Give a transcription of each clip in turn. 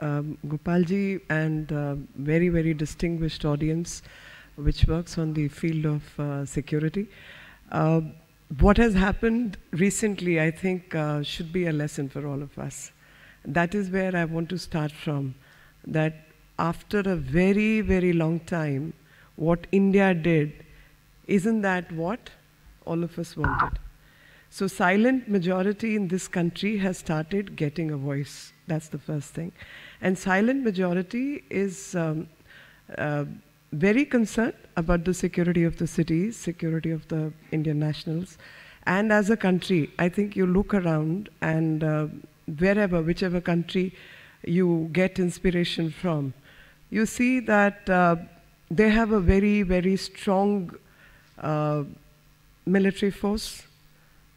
Gopalji and very, very distinguished audience which works on the field of security. Uh, what has happened recently, I think, should be a lesson for all of us. That is where I want to start from. That after a very, very long time, what India did, isn't that what all of us wanted? So silent majority in this country has started getting a voice. That's the first thing. And silent majority is very concerned about the security of the cities, security of the Indian nationals. And as a country, I think you look around and wherever, whichever country you get inspiration from, you see that they have a very, very strong military force.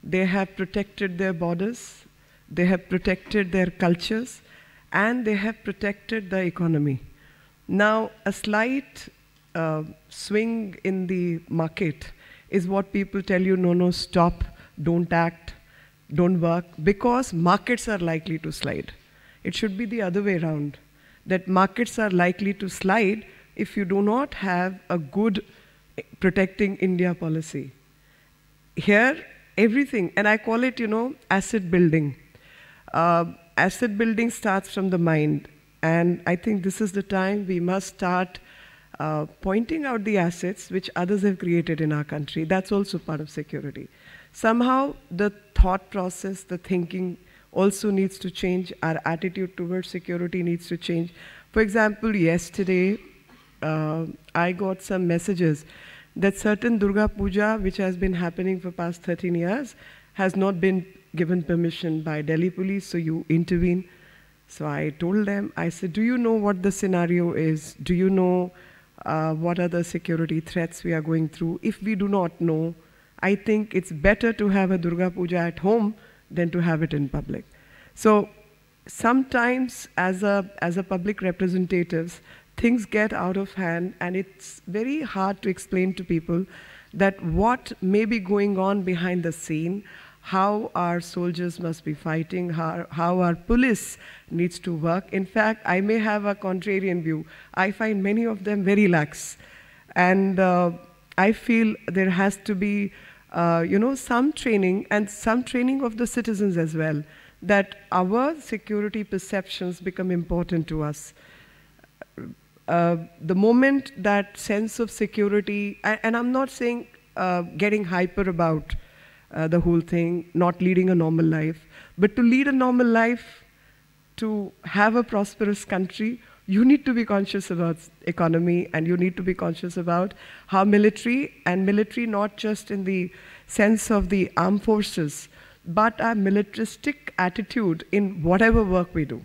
They have protected their borders, they have protected their cultures, and they have protected the economy. Now, a slight swing in the market is what people tell you, no, no, stop, don't act, don't work, because markets are likely to slide. It should be the other way around, that markets are likely to slide if you do not have a good protecting India policy. Here, everything, and I call it, asset building. Asset building starts from the mind, and I think this is the time we must start pointing out the assets which others have created in our country. That's also part of security. Somehow, the thought process, the thinking also needs to change. Our attitude towards security needs to change. For example, yesterday, I got some messages that certain Durga Puja, which has been happening for past 13 years, has not been given permission by Delhi police, so you intervene. So I told them, I said, do you know what the scenario is? Do you know what are the security threats we are going through? If we do not know, I think it's better to have a Durga Puja at home than to have it in public. So sometimes as a public representatives, things get out of hand, and it's very hard to explain to people that what may be going on behind the scene, how our soldiers must be fighting, how our police needs to work. In fact, I may have a contrarian view. I find many of them very lax. And I feel there has to be, some training, and some training of the citizens as well, that our security perceptions become important to us. The moment that sense of security, and I'm not saying getting hyper about the whole thing, not leading a normal life, but to lead a normal life, to have a prosperous country, you need to be conscious about economy, and you need to be conscious about how military, and military not just in the sense of the armed forces, but our militaristic attitude in whatever work we do.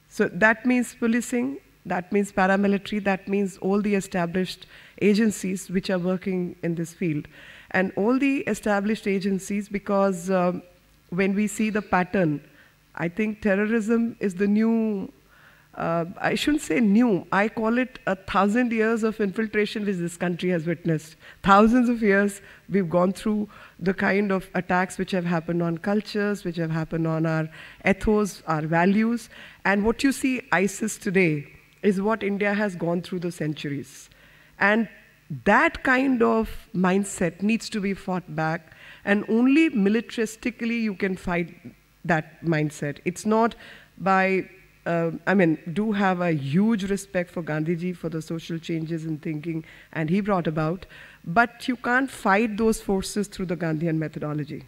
So that means policing, that means paramilitary, that means all the established agencies which are working in this field. And all the established agencies, because when we see the pattern, I think terrorism is the new, I shouldn't say new, I call it 1,000 years of infiltration which this country has witnessed. Thousands of years we've gone through the kind of attacks which have happened on cultures, which have happened on our ethos, our values. And what you see ISIS today is what India has gone through the centuries. And that kind of mindset needs to be fought back, and only militaristically you can fight that mindset. It's not by, do have a huge respect for Gandhiji, for the social changes in thinking and he brought about, but you can't fight those forces through the Gandhian methodology.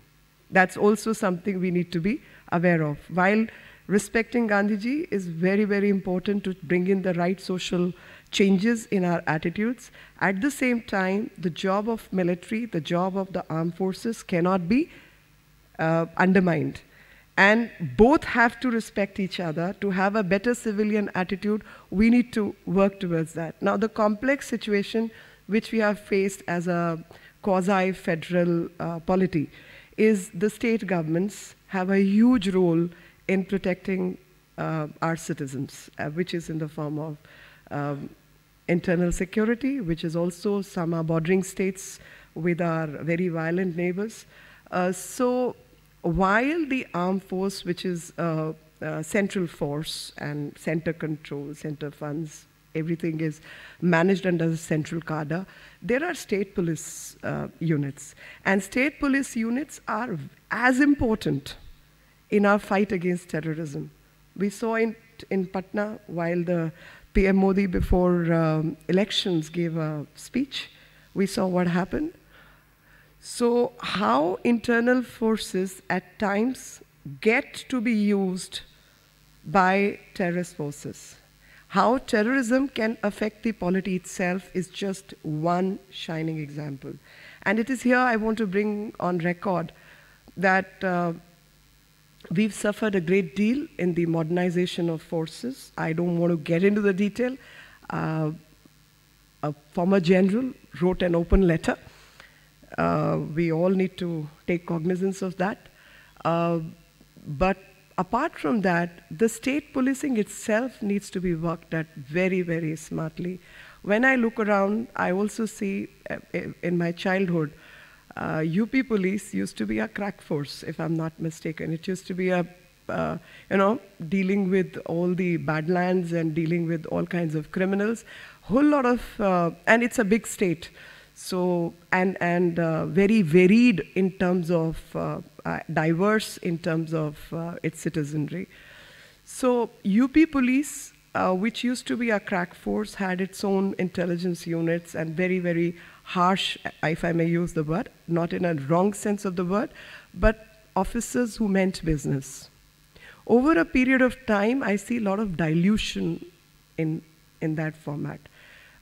That's also something we need to be aware of. While respecting Gandhiji is very, very important to bring in the right social changes in our attitudes. At the same time, the job of military, the job of the armed forces cannot be undermined. And both have to respect each other. To have a better civilian attitude, we need to work towards that. Now, the complex situation which we have faced as a quasi-federal polity is the state governments have a huge role in protecting our citizens, which is in the form of internal security, which is also some are bordering states with our very violent neighbors. So while the armed force, which is central force and center control, center funds. Everything is managed under the central cadre. There are state police units. And state police units are as important in our fight against terrorism. We saw in Patna, while the PM Modi before elections gave a speech, we saw what happened. So how internal forces at times get to be used by terrorist forces. How terrorism can affect the polity itself is just one shining example. And it is here I want to bring on record that we've suffered a great deal in the modernization of forces. I don't want to get into the detail. A former general wrote an open letter. We all need to take cognizance of that. But apart from that, the state policing itself needs to be worked at very, very smartly. When I look around, I also see in my childhood, UP police used to be a crack force, if I'm not mistaken. It used to be dealing with all the badlands and dealing with all kinds of criminals. Whole lot of, and it's a big state. So, and very varied in terms of, diverse in terms of its citizenry. So UP police, which used to be a crack force, had its own intelligence units and very, very harsh, if I may use the word, not in a wrong sense of the word, but officers who meant business. Over a period of time, I see a lot of dilution in that format.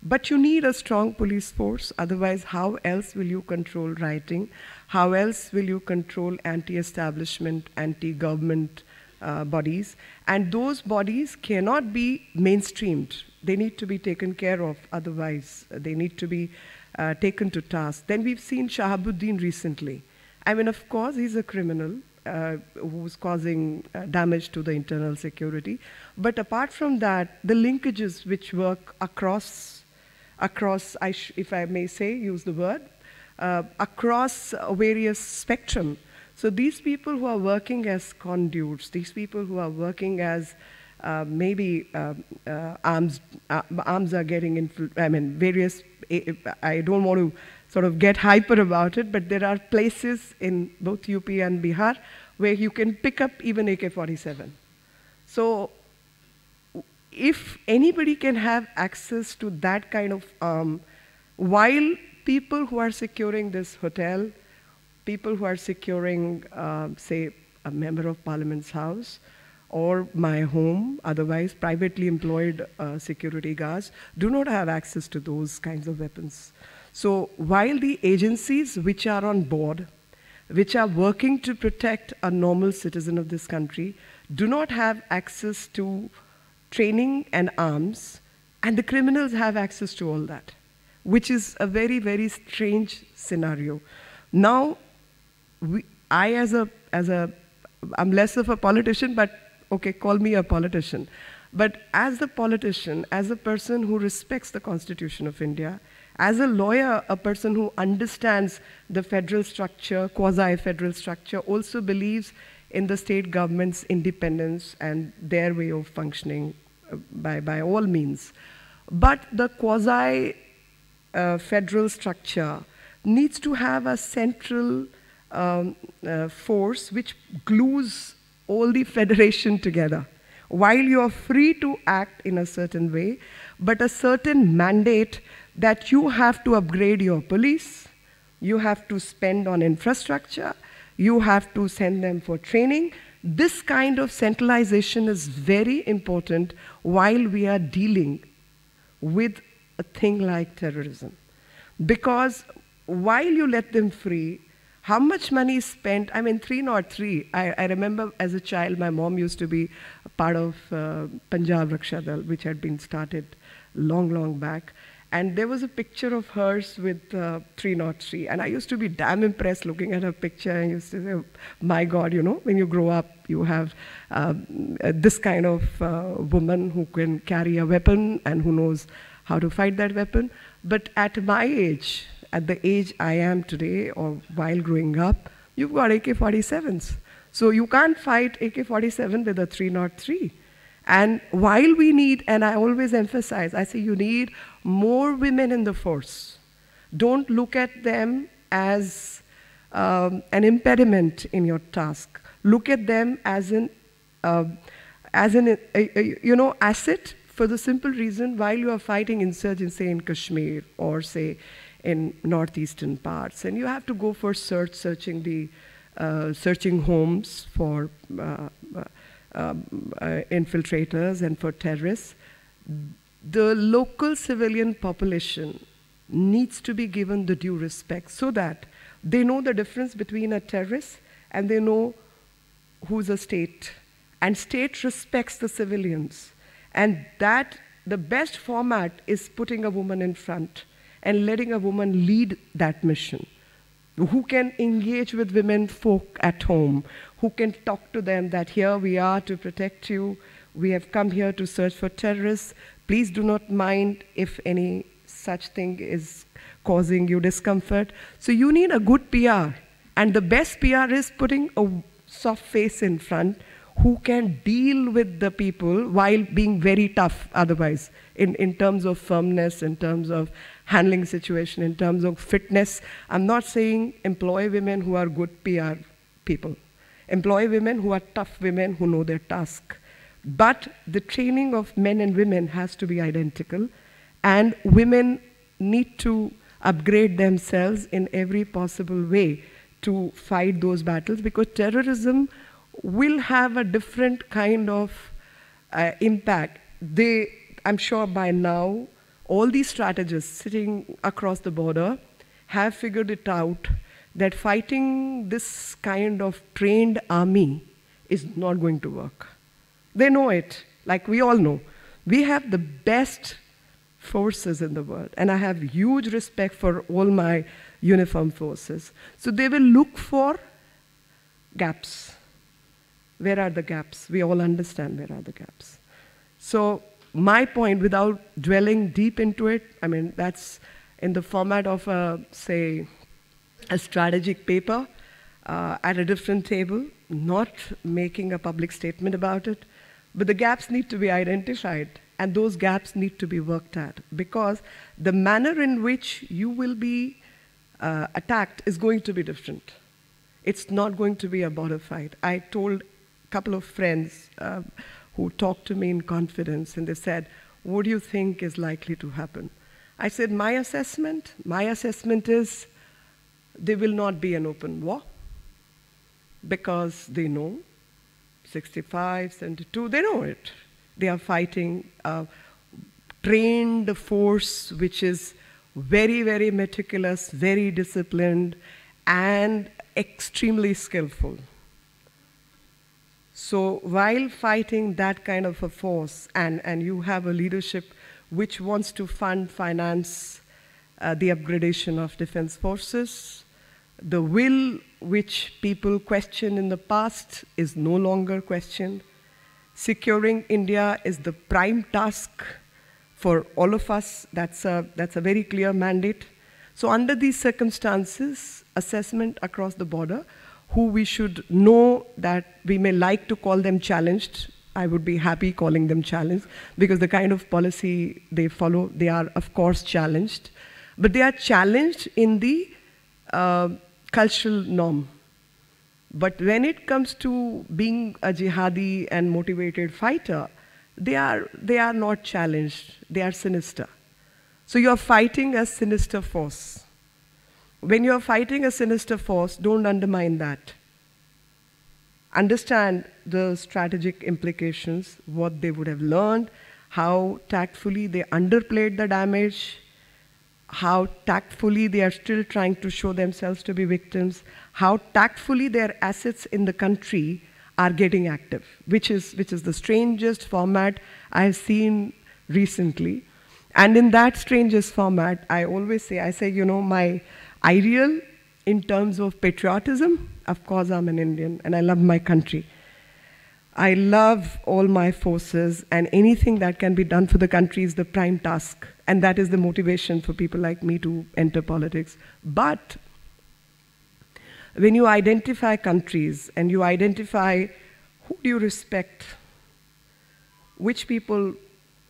But you need a strong police force, otherwise how else will you control rioting? How else will you control anti-establishment, anti-government bodies? And those bodies cannot be mainstreamed. They need to be taken care of, otherwise they need to be taken to task. Then we've seen Shahabuddin recently. I mean, of course, he's a criminal who's causing damage to the internal security. But apart from that, the linkages which work across, if I may say, use the word, across various spectrum. So these people who are working as conduits, these people who are working as maybe arms are getting various, I don't want to sort of get hyper about it, but there are places in both UP and Bihar where you can pick up even AK-47. So if anybody can have access to that kind of arm, while people who are securing this hotel, people who are securing, say, a member of parliament's house, or my home, otherwise privately employed security guards, do not have access to those kinds of weapons. So while the agencies which are on board, which are working to protect a normal citizen of this country, do not have access to training and arms, and the criminals have access to all that, which is a very, very strange scenario. Now, I'm less of a politician, but okay, call me a politician. But as a politician, as a person who respects the Constitution of India, as a lawyer, a person who understands the federal structure, quasi-federal structure, also believes in the state government's independence and their way of functioning by all means. But the quasi-federal structure needs to have a central force which glues all the federation together. While you are free to act in a certain way, but a certain mandate that you have to upgrade your police, you have to spend on infrastructure, you have to send them for training. This kind of centralization is very important while we are dealing with a thing like terrorism. Because while you let them free, how much money is spent? I mean, 303, I remember as a child, my mom used to be a part of Punjab Raksha Dal, which had been started long, long back. And there was a picture of hers with 303. And I used to be damn impressed looking at her picture. And used to say, my God, you know, when you grow up, you have this kind of woman who can carry a weapon and who knows how to fight that weapon. But at my age, at the age I am today, or while growing up, you've got AK-47s. So you can't fight AK-47 with a 303. And while we need, and I always emphasize, I say you need more women in the force. Don't look at them as an impediment in your task. Look at them as an asset, for the simple reason while you are fighting insurgency in Kashmir or say in northeastern parts, and you have to go for searching homes for infiltrators and for terrorists, the local civilian population needs to be given the due respect so that they know the difference between a terrorist and they know who's a state. And state respects the civilians. And that the best format is putting a woman in front and letting a woman lead that mission, who can engage with women folk at home, who can talk to them that here we are to protect you, we have come here to search for terrorists, please do not mind if any such thing is causing you discomfort. So you need a good PR, and the best PR is putting a soft face in front who can deal with the people while being very tough otherwise, in terms of firmness, in terms of handling situation, in terms of fitness. I'm not saying employ women who are good PR people. Employ women who are tough women who know their task. But the training of men and women has to be identical, and women need to upgrade themselves in every possible way to fight those battles, because terrorism will have a different kind of impact. I'm sure by now, all these strategists sitting across the border have figured it out that fighting this kind of trained army is not going to work. They know it, like we all know. We have the best forces in the world, and I have huge respect for all my uniformed forces. So they will look for gaps. Where are the gaps? We all understand where are the gaps. So my point, without dwelling deep into it, I mean, that's in the format of, say, a strategic paper at a different table, not making a public statement about it, but the gaps need to be identified, and those gaps need to be worked at, because the manner in which you will be attacked is going to be different. It's not going to be a border fight. I told couple of friends who talked to me in confidence, and they said, what do you think is likely to happen? I said, my assessment is there will not be an open war, because they know, 65, 72, they know it. They are fighting a trained force which is very, very meticulous, very disciplined, and extremely skillful. So while fighting that kind of a force, and you have a leadership which wants to finance the upgradation of defense forces, the will which people questioned in the past is no longer questioned. Securing India is the prime task for all of us. That's a very clear mandate. So under these circumstances, assessment across the border, who we should know that we may like to call them challenged. I would be happy calling them challenged, because the kind of policy they follow, they are of course challenged. But they are challenged in the cultural norm. But when it comes to being a jihadi and motivated fighter, they are not challenged, they are sinister. So you're fighting a sinister force. When you're fighting a sinister force, don't undermine that. Understand the strategic implications, what they would have learned, how tactfully they underplayed the damage, how tactfully they are still trying to show themselves to be victims, how tactfully their assets in the country are getting active, which is the strangest format I have seen recently. And in that strangest format, I always say, you know, my ideal in terms of patriotism, of course I'm an Indian and I love my country. I love all my forces, and anything that can be done for the country is the prime task. And that is the motivation for people like me to enter politics. But when you identify countries and you identify who do you respect, which people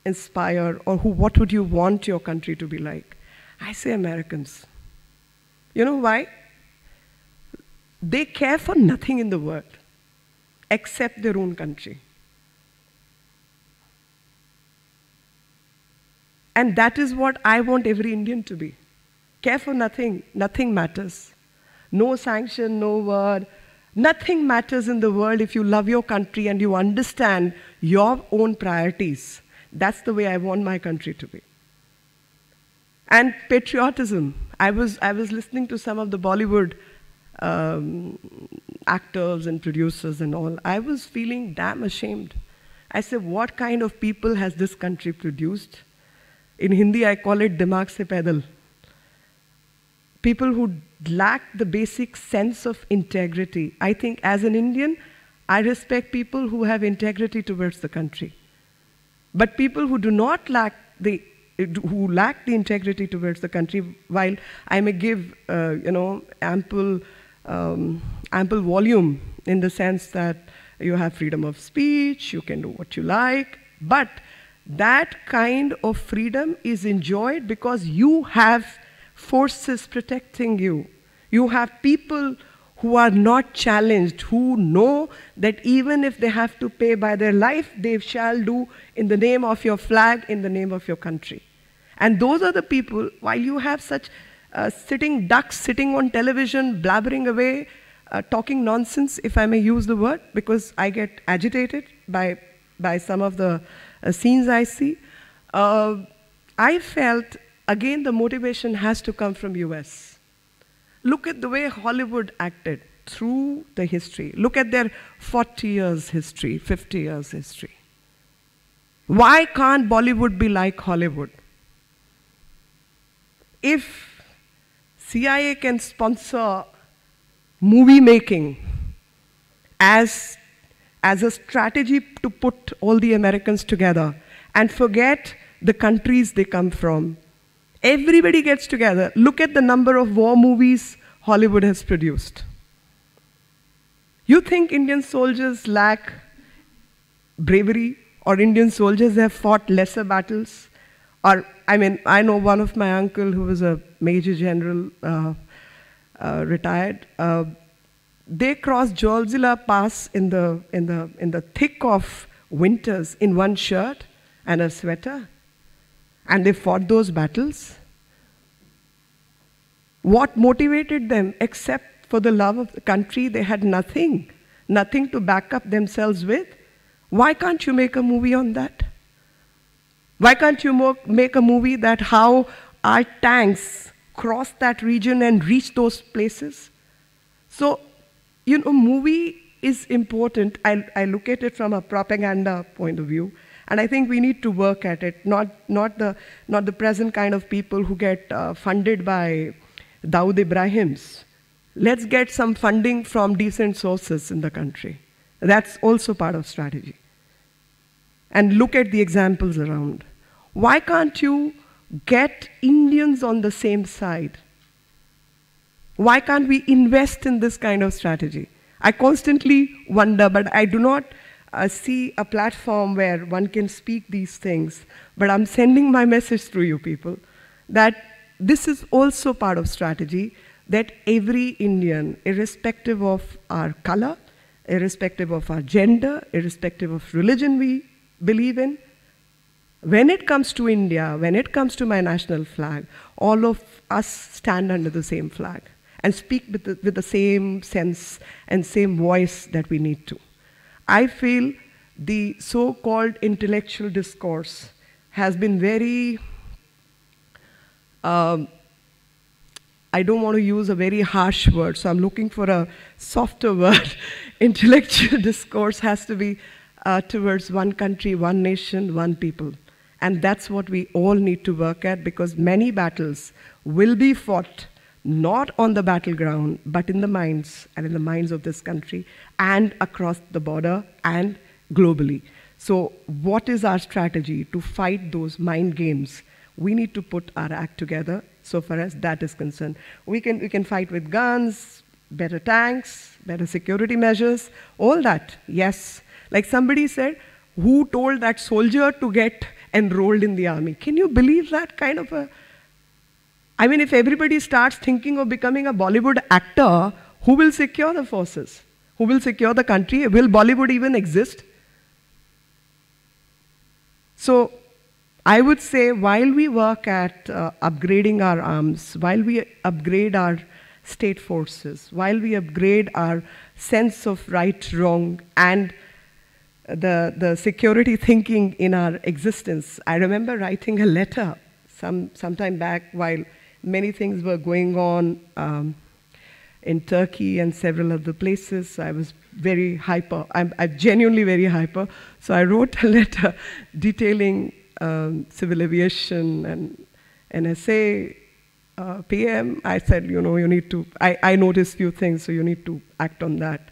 inspire, or what would you want your country to be like? I say Americans. You know why? They care for nothing in the world except their own country. And that is what I want every Indian to be. Care for nothing. Nothing matters. No sanction, no word. Nothing matters in the world if you love your country and you understand your own priorities. That's the way I want my country to be. And patriotism. I was listening to some of the Bollywood actors and producers and all. I was feeling damn ashamed. I said, what kind of people has this country produced? In Hindi, I call it dimag se paidal. People who lack the basic sense of integrity. I think as an Indian, I respect people who have integrity towards the country. But people who do not lack the integrity towards the country, while I may give ample volume in the sense that you have freedom of speech, you can do what you like, but that kind of freedom is enjoyed because you have forces protecting you. You have people who are not challenged, who know that even if they have to pay by their life, they shall do in the name of your flag, in the name of your country. And those are the people, while you have such sitting ducks sitting on television, blabbering away, talking nonsense, if I may use the word, because I get agitated by some of the scenes I see. I felt, again, the motivation has to come from US. Look at the way Hollywood acted through the history. Look at their 40 years history, 50 years history. Why can't Bollywood be like Hollywood? If CIA can sponsor movie making as a strategy to put all the Americans together and forget the countries they come from, everybody gets together. Look at the number of war movies Hollywood has produced. You think Indian soldiers lack bravery, or Indian soldiers have fought lesser battles? Or, I mean, I know one of my uncle who was a major general, retired. They crossed Jolzilla Pass in the thick of winters in one shirt and a sweater, and they fought those battles. What motivated them except for the love of the country? They had nothing to back up themselves with. Why can't you make a movie on that? Why can't you make a movie that how our tanks cross that region and reach those places? So, you know, movie is important. I look at it from a propaganda point of view, and I think we need to work at it. Not the present kind of people who get funded by Dawood Ibrahims. Let's get some funding from decent sources in the country. That's also part of strategy. And look at the examples around. Why can't you get Indians on the same side? Why can't we invest in this kind of strategy? I constantly wonder, but I do not see a platform where one can speak these things. But I'm sending my message through you people that this is also part of strategy, that every Indian, irrespective of our color, irrespective of our gender, irrespective of religion we believe in, when it comes to India, when it comes to my national flag, all of us stand under the same flag and speak with the same sense and same voice that we need to. I feel the so-called intellectual discourse has been very, I don't want to use a very harsh word, so I'm looking for a softer word. Intellectual discourse has to be towards one country, one nation, one people. And that's what we all need to work at, because many battles will be fought not on the battleground, but in the minds, and in the minds of this country, and across the border, and globally. So what is our strategy to fight those mind games? We need to put our act together so far as that is concerned. We can fight with guns, better tanks, better security measures, all that, yes. Like somebody said, who told that soldier to get enrolled in the army? Can you believe that kind of a... I mean, if everybody starts thinking of becoming a Bollywood actor, who will secure the forces? Who will secure the country? Will Bollywood even exist? So I would say while we work at upgrading our arms, while we upgrade our state forces, while we upgrade our sense of right, wrong, and the security thinking in our existence, I remember writing a letter some time back while many things were going on in Turkey and several other places. I was very hyper. I'm genuinely very hyper. So I wrote a letter detailing civil aviation and NSA, PM. I said, you know, you need to, I noticed few things, so you need to act on that.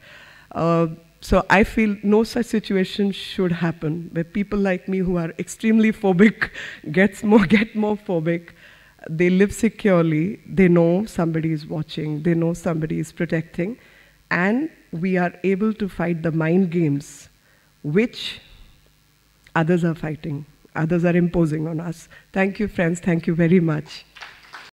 So I feel no such situation should happen where people like me who are extremely phobic get more phobic. They live securely, they know somebody is watching, they know somebody is protecting, and we are able to fight the mind games which others are fighting, others are imposing on us. Thank you, friends. Thank you very much.